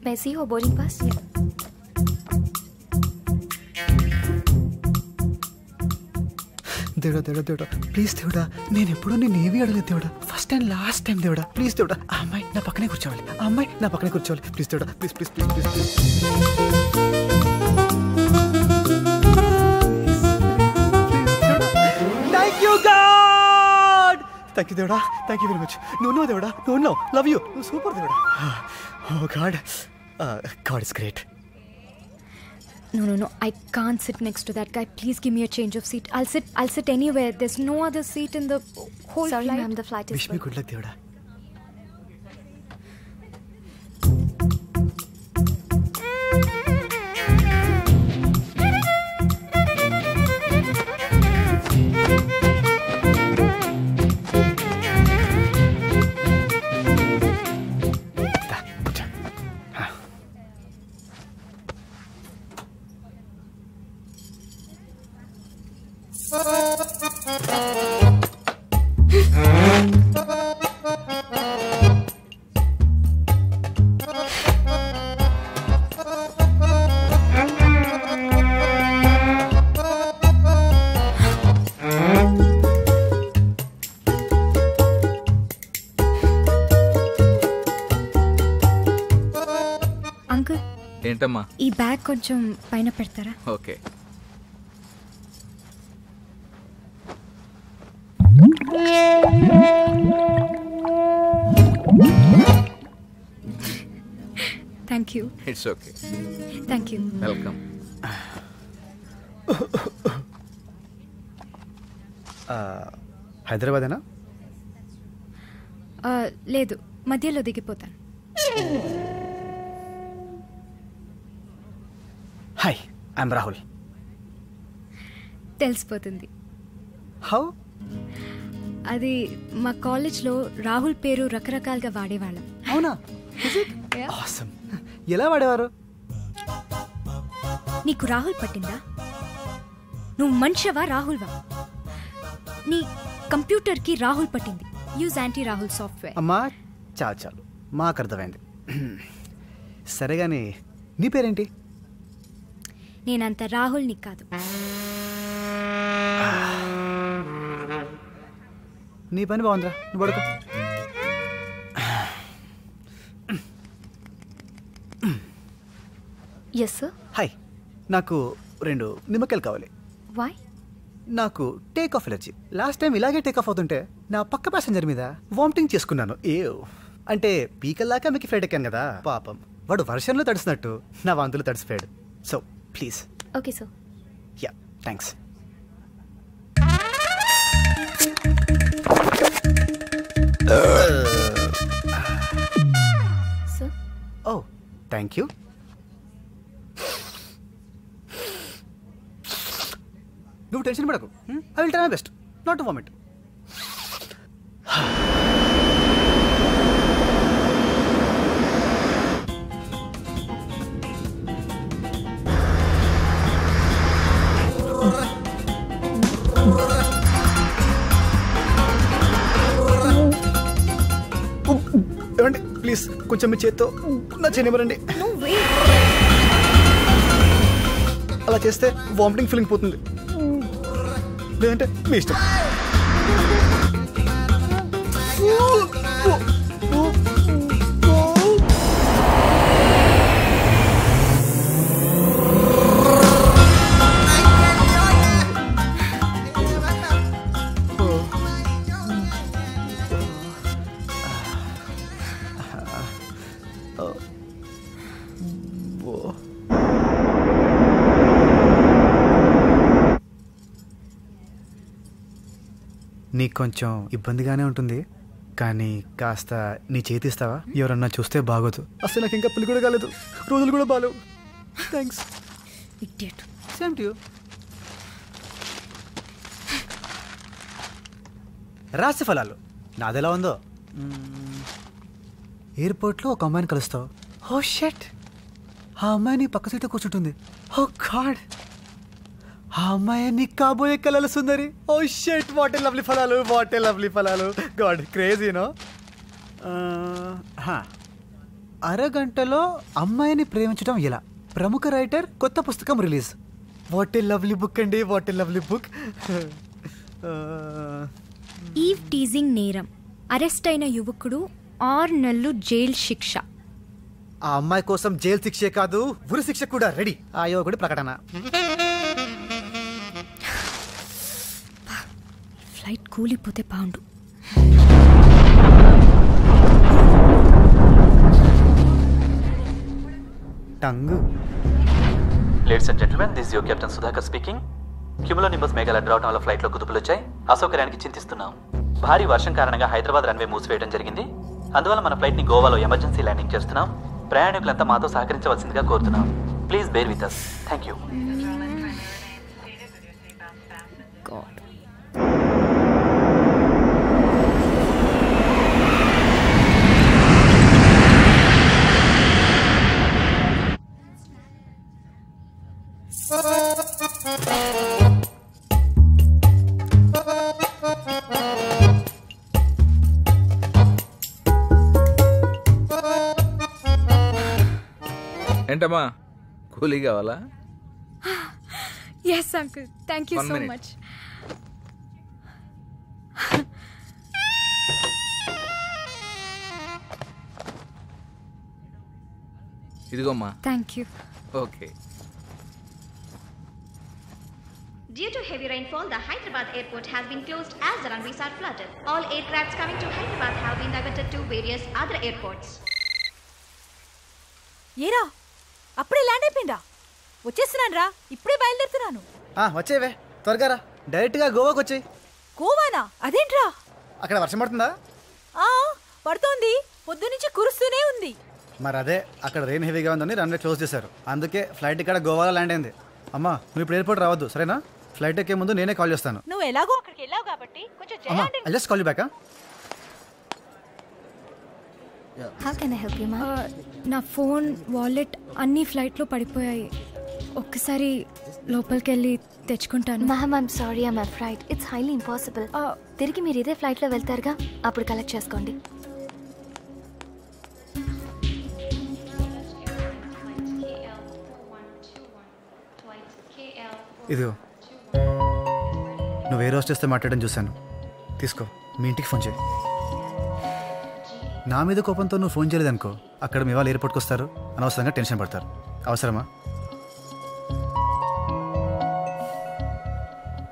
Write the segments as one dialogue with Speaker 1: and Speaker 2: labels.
Speaker 1: May I see your boarding pass?
Speaker 2: దేవుడా please దేవుడా, నేను ఎప్పుడూ నేను ఏవి అడగలేదు దేవుడా, ఫస్ట్ అండ్ లాస్ట్ టైం దేవుడా, ప్లీజ్ దేవుడా, ఆ అమ్మాయి నా పక్కనే కూర్చోవాలి, ఆ అమ్మాయి నా పక్కనే కూర్చోవాలి, ప్లీజ్ దేవుడా, please please please please please. Thank you God, thank you దేవుడా, థ్యాంక్ యూ వెరీ మచ్. నువ్వు దేవుడా, నువ్వు లవ్ యూ, నువ్వు సూపర్ దేవుడా. Oh God, God is great.
Speaker 1: No. I can't sit next to that guy. Please give me a change of seat. I'll sit anywhere. There's no other seat in the whole flight. Sorry, ma'am. The flight is full.
Speaker 2: Wish me good luck, Deoda.
Speaker 1: ఏంటమ్మా, ఈ bag కొంచెం పైన పెడతారా?
Speaker 3: Okay.
Speaker 1: Thank you.
Speaker 3: It's okay.
Speaker 1: Thank you.
Speaker 3: Welcome.
Speaker 2: హైదరాబాదేనా?
Speaker 1: లేదు, మధ్యలో దిగిపోతాను.
Speaker 2: Hi, I'm Rahul.
Speaker 1: తెలిసిపోతుంది.
Speaker 2: How?
Speaker 1: అది మా కాలేజ్లో రాహుల్ పేరు రకరకాలుగా వాడేవాళ్ళం.
Speaker 2: అవునా? ఆసమ్. ఎలా వాడేవారు?
Speaker 1: నీకు రాహుల్ పట్టిందా? నువ్వు మనిషివా రాహుల్వా? నీ కంప్యూటర్కి రాహుల్ పట్టింది. Use anti Rahul software.
Speaker 2: అమ్మా చాలు, మాకు అర్థమైంది. సరే కానీ నీ పేరేంటి?
Speaker 1: నేనంత రాహుల్ని కాదు.
Speaker 2: నీ పని బాగుందిరా, నువ్వు పడుకో.
Speaker 1: Yes sir.
Speaker 2: హాయ్, నాకు 2 నిమ్మకాయలు కావాలి.
Speaker 1: వై?
Speaker 2: నాకు take off allergy. Last time ఇలాగే టేక్ ఆఫ్ అవుతుంటే నా పక్క ప్యాసింజర్ మీద వామిటింగ్ చేసుకున్నాను. అంటే పీకల్లాక మీకు ఫ్లైట్ ఎక్కాను కదా, పాపం వాడు వర్షంలో తడిసినట్టు నా వాంతులు తడిసిపోయాడు. So please.
Speaker 1: Okay sir.
Speaker 2: Yeah, thanks.
Speaker 1: Sir.
Speaker 2: Oh, thank you. నువ్వు టెన్షన్ పడకు. I will try my best not to vomit. ఏమండి ప్లీజ్ కొంచెం మీ చేత్తో నా చేయనివ్వరండి. అలా చేస్తే వామిటింగ్ ఫీలింగ్ పోతుంది, లేదంటే మీ ఇష్టం. నీకు కొంచెం ఇబ్బందిగానే ఉంటుంది, కానీ కాస్త నీ చేతి ఇస్తావా? ఎవరన్నా చూస్తే బాగోదు. అసలు నాకు ఇంకా పెళ్లి కూడా కాలేదు, రోజులు కూడా బాలేవు. Thanks.
Speaker 1: Idiot.
Speaker 2: Same to you. రాశి ఫలాలు నాదెలా ఉందో ఎయిర్పోర్ట్లో ఒక అమ్మాయిని కలుస్తావు. ఓ షట్, ఆ అమ్మాయి నీ పక్క సీట్లో కూర్చుంటుంది. ఓ గాడ్, ఆ అమ్మాయి నీ కాబోయే కలల సుందరి. Oh shut, what a lovely ఫలాలు, వాట్ ఏ లవ్లీ ఫలాలు. గాడ్, క్రేజీనో. అరగంటలో అమ్మాయిని ప్రేమించడం ఎలా? ప్రముఖ రైటర్ కొత్త పుస్తకం release. What a lovely book అండి, what a lovely book.
Speaker 1: Eve teasing నేరం, అరెస్ట్ అయిన యువకుడు 6 నెలలు జైలు శిక్ష.
Speaker 2: ఆ అమ్మాయి కోసం జైలు శిక్షే కాదు, ఉరి శిక్ష కూడా రెడీ. ఆ యువకుడి ప్రకటన.
Speaker 1: ఫ్లైట్ కూలిపోతే బాగుండు.
Speaker 2: Tongue.
Speaker 3: Ladies and gentlemen, this your captain Sudhakar speaking. Cumulonimbus మేఘాలు అడ్డవటం వల్ల ఫ్లైట్లో కుదుపులు వచ్చాయి. అసౌకర్యానికి చింతిస్తున్నాం. భారీ వర్షం కారణంగా హైదరాబాద్ రన్వే మూసివేయడం జరిగింది. అందువల్ల మన ఫ్లైట్ని గోవాలో ఎమర్జెన్సీ ల్యాండింగ్ చేస్తున్నాం. ప్రయాణికులంతా మాతో సహకరించవలసిందిగా కోరుతున్నాం. Please bear with us. Thank you.
Speaker 4: ఏంటమ్మా, కూలీ కావాలా?
Speaker 1: Yes uncle, thank you so much.
Speaker 4: ఇదిగోమ్మా.
Speaker 1: Thank you.
Speaker 4: Okay.
Speaker 5: Due to heavy rainfall, the Hyderabad airport has been closed as the runways are flooded. All aircrafts coming to Hyderabad have been diverted to various other airports.
Speaker 6: ఏరా, అప్పుడే land అయిపోయిందా? వచ్చేస్తున్నాను రా, ఇప్పుడే బయలుదేరుతున్నాను.
Speaker 2: వచ్చేవే, త్వరగా రా. డైరెక్ట్గా గోవాకి వచ్చేయి.
Speaker 6: గోవానా? అదేంట్రా?
Speaker 2: అక్కడ వర్షం పడుతుందా?
Speaker 6: పడుతోంది, పొద్దునుంచి కురుస్తూనే ఉంది.
Speaker 2: మరి అదే, అక్కడ రెయిన్ హెవీగా ఉందని రన్వే క్లోజ్ చేశారు. అందుకే ఫ్లైట్ ఇక్కడ గోవాలో ల్యాండ్ అయింది. అమ్మా, నువ్వు ఇప్పుడు ఎయిర్పోర్ట్ రావద్దు, సరేనా? ఫ్లైట్ ఎక్కే ముందు నేనే కాల్ చేస్తాను.
Speaker 6: నువ్వు ఎలాగో అక్కడికి వెళ్ళావు కాబట్టి కొంచెం
Speaker 2: I just call you back.
Speaker 1: How can I help you మా? నా ఫోన్, వాలెట్ అన్నీ ఫ్లైట్లో పడిపోయాయి. ఒక్కసారి లోపలికి వెళ్ళి తెచ్చుకుంటాను.
Speaker 7: Ma'am, I'm sorry, I'm afraid. It's highly impossible. తిరిగి మీరు ఇదే ఫ్లైట్లో వెళ్తారుగా, అప్పుడు కలెక్ట్ చేసుకోండి.
Speaker 2: ఇదిగో, నువ్వు ఏ రోజు చేస్తే మాట్లాడడం చూశాను. తీసుకో, మీ ఇంటికి ఫోన్ చేయి. నా మీద కోపంతో నువ్వు ఫోన్ చేయలేదనుకో, అక్కడ మీ వాళ్ళు ఎయిర్పోర్ట్కి వస్తారు, అనవసరంగా టెన్షన్ పడతారు. అవసరమా?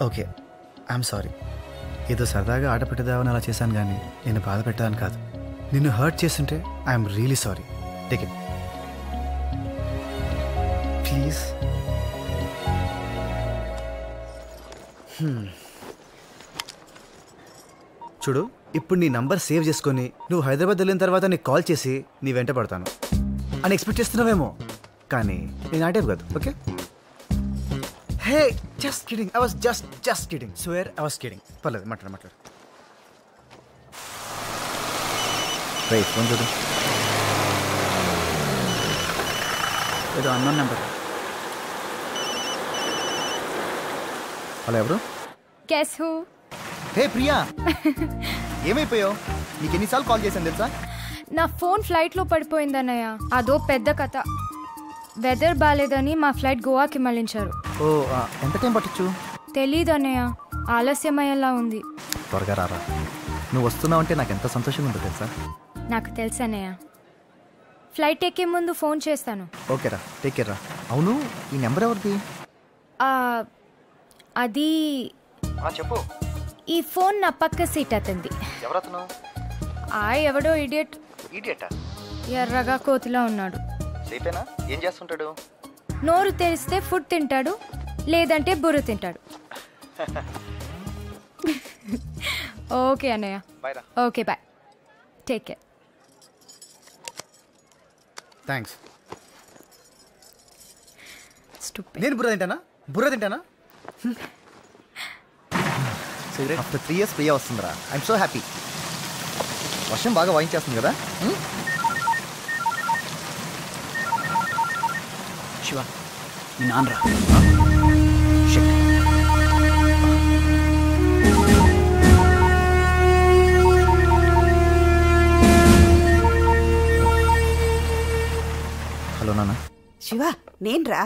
Speaker 2: Okay, I'm sorry. ఏదో సరదాగా ఆట పెట్టేదామని అలా చేశాను, కానీ నేను బాధ పెట్టాలని కాదు. నిన్ను హర్ట్ చేస్తుంటే I'm really sorry. Take it please. చూడు, ఇప్పుడు నీ నంబర్ సేవ్ చేసుకొని నువ్వు హైదరాబాద్ వెళ్ళిన తర్వాత నీకు కాల్ చేసి నీ వెంట పడతాను అని ఎక్స్పెక్ట్ చేస్తున్నావేమో, కానీ నేను ఆ టైప్ కాదు. Okay? Hey, just kidding. I was just kidding. Swear I was kidding. పర్లేదు, మాట్లాడు. రైట్, ఫోన్ చూడు. ఏదో అన్నోన్ నెంబర్. హలో, ఎవరు?
Speaker 1: Guess who?
Speaker 2: హే ప్రియా, ఏమైపోయావు? నీకు ఎన్నిసార్లు కాల్ చేశాను తెలుసా?
Speaker 1: నా ఫోన్ ఫ్లైట్లో పడిపోయిందన్నయ్య. అదో పెద్ద కథ. వెదర్ బాగాలేదని మా ఫ్లైట్ గోవాకి మళ్ళించారు.
Speaker 2: ఓ, ఎంత టైం పట్టచ్చు?
Speaker 1: తెలీదు అన్నయ్య, ఆలస్యమయ్యేలా ఉంది.
Speaker 2: త్వరగా రారా. నువ్వు వస్తున్నావు అంటే నాకు ఎంత సంతోషంగా ఉందో తెలుసా?
Speaker 1: నాకు తెలుసు అన్నయ్య. ఫ్లైట్ ఎక్కే ముందు ఫోన్ చేస్తాను.
Speaker 2: ఓకేరా, టేక్ కేర్ రా. అవును, ఈ నెంబర్ ఎవరిది?
Speaker 1: అది
Speaker 2: చెప్పు.
Speaker 1: ఈ ఫోన్ నా పక్క సీట్ అతంది.
Speaker 2: ఎవరతను?
Speaker 1: ఎవడో ఇడియట్.
Speaker 2: ఇడియటా?
Speaker 1: ఎర్రగా కోతిలా ఉన్నాడు.
Speaker 2: సేపేనా? ఏం చేస్తుంటాడు?
Speaker 1: నోరు తెరిస్తే ఫుడ్ తింటాడు, లేదంటే బుర్ర తింటాడు. ఓకే అన్నయ్య. Okay, bye. Take care.
Speaker 2: Thanks.
Speaker 1: Stupid.
Speaker 2: నేను బుర్ర తింటానా? సిగరెట్. ఆఫ్టర్ 3 years ప్రియా వస్తుందిరా. I'm so happy.
Speaker 8: వర్షం బాగా వాయించేస్తుంది కదా.
Speaker 9: శివ మీ నాన్నరా.
Speaker 8: హలో నాన్న.
Speaker 10: శివ నేన్రా.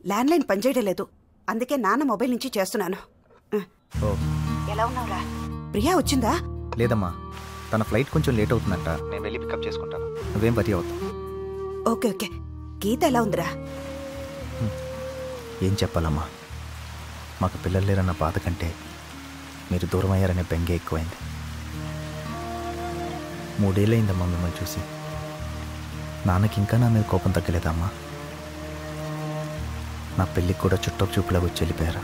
Speaker 10: ల్యాండ్లైన్ పనిచేయడం లేదు, అందుకే నాన్న మొబైల్ నుంచి చేస్తున్నాను. ఎలా ఉన్నావురా? ప్రియా వచ్చిందా?
Speaker 8: లేదమ్మా, తన ఫ్లైట్ కొంచెం లేట్ అవుతుందంట. నేను వెళ్ళి పికప్ చేసుకుంటాను, నువ్వేం వరి అవుతావు.
Speaker 10: Okay okay. గీత ఎలా ఉందిరా?
Speaker 8: ఏం చెప్పాలమ్మా, మాకు పిల్లలు లేరన్న బాధ కంటే మీరు దూరం అయ్యారనే బెంగే ఎక్కువైంది. 3 ఏళ్ళయిందమ్మా మిమ్మల్ని చూసి. నాన్నకి ఇంకా నా మీద కోపం తగ్గలేదమ్మా. నా పెళ్ళికి కూడా చూపులాగా వచ్చి వెళ్ళిపోయారా.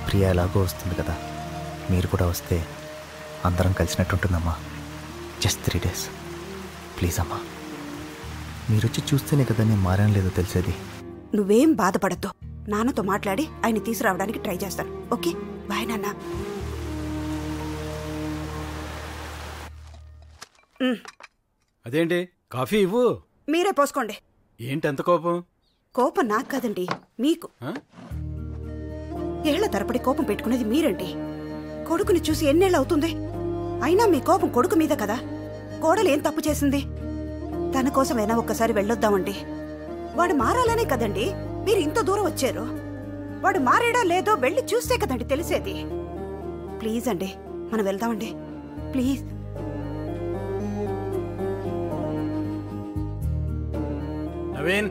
Speaker 8: ప్రియా ఎలాగో వస్తుంది కదా, మీరు కూడా వస్తే అందరం కలిసినట్టుంటుందమ్మా. జస్ట్ 3 days ప్లీజ్ అమ్మా. మీరు వచ్చి చూస్తేనే కదా నేను మారాను లేదో తెలిసేది.
Speaker 10: నువ్వేం బాధపడద్దు, నాన్నతో మాట్లాడి ఆయన తీసుకురావడానికి ట్రై చేస్తాను. ఓకే బాయ్ నాన్న.
Speaker 11: అదేంటి కాఫీ ఇవ్వు.
Speaker 10: మీరే పోసుకోండి.
Speaker 11: ఏంటి ఎంత కోపం?
Speaker 10: కోపం నాకు కాదండి, మీకు. ఏళ్ల తరపడి కోపం పెట్టుకునేది మీరండి. కొడుకుని చూసి ఎన్నేళ్ళు అవుతుంది? అయినా మీ కోపం కొడుకు మీద కదా. కోడలు ఏం తప్పు చేసింది? తన కోసమైనా ఒక్కసారి వెళ్ళొద్దామండి. వాడు మారాలనే కదండి మీరు ఇంత దూరం వచ్చారు. వాడు మారాడా లేదో వెళ్ళి చూస్తే కదండి తెలిసేది. ప్లీజ్ అండి మనం వెళ్దామండి please.
Speaker 11: Naveen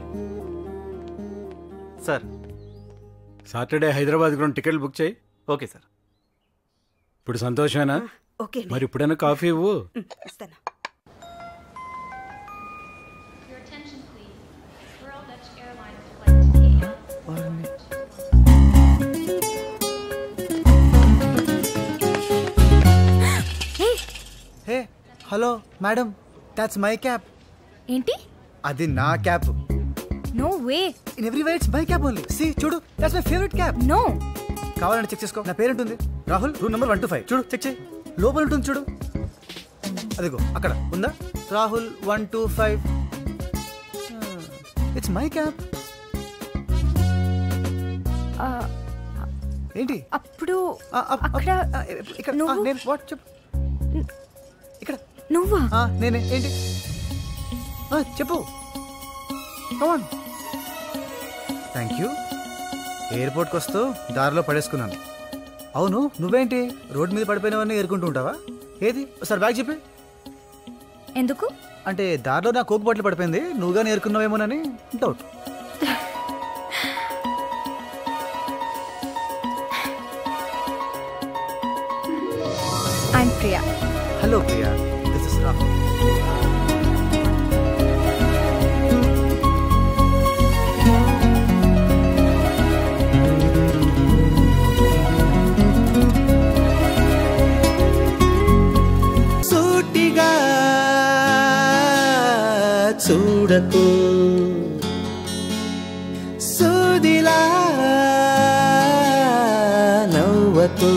Speaker 3: sir,
Speaker 11: Saturday Hyderabad కూడా టికెట్లు బుక్ చేయి.
Speaker 3: Okay sir.
Speaker 11: ఇప్పుడు సంతోషమేనా?
Speaker 10: ఓకే.
Speaker 11: మరి ఇప్పుడైనా కాఫీ ఇవ్వు.
Speaker 10: ఇస్తాను.
Speaker 2: Hey hello madam, that's my cap.
Speaker 1: ఏంటి?
Speaker 2: అది నా cap.
Speaker 1: No way.
Speaker 2: In every way it's my cap only. See చూడు, that's my favourite cap.
Speaker 1: No.
Speaker 2: కావాలంటే చెక్ చేసుకో. నా పేరుంటుంది రాహుల్, రూమ్ నెంబర్ 125. చూడు, చెక్ చేయి. లోపల ఉంటుంది చూడు, అదిగో అక్కడ ఉందా, రాహుల్ 125. It's my cap. ఏంటి
Speaker 1: అప్పుడు
Speaker 2: అక్కడ ఇక్కడ నేను వాట్ చెప్పు. ఇక్కడ
Speaker 1: నువ్వా?
Speaker 2: నేనే. ఏంటి చెప్పు. కమాన్. Thank you. ఎయిర్పోర్ట్కి వస్తూ దారిలో పడేసుకున్నాను. అవును, నువ్వేంటి రోడ్డు మీద పడిపోయినవన్నీ ఏరుకుంటూ ఉంటావా? ఏది ఒకసారి బ్యాగ్ చెప్పి.
Speaker 1: ఎందుకు?
Speaker 2: అంటే దారిలో నా కోక్ బాటిల్ పడిపోయింది, నువ్వుగా నేర్కున్నావేమోనని doubt.
Speaker 1: I'm Priya.
Speaker 2: Hello Priya, this is Rahul.
Speaker 12: సూటిగా చూడకు, సూదిలా నవ్వకు.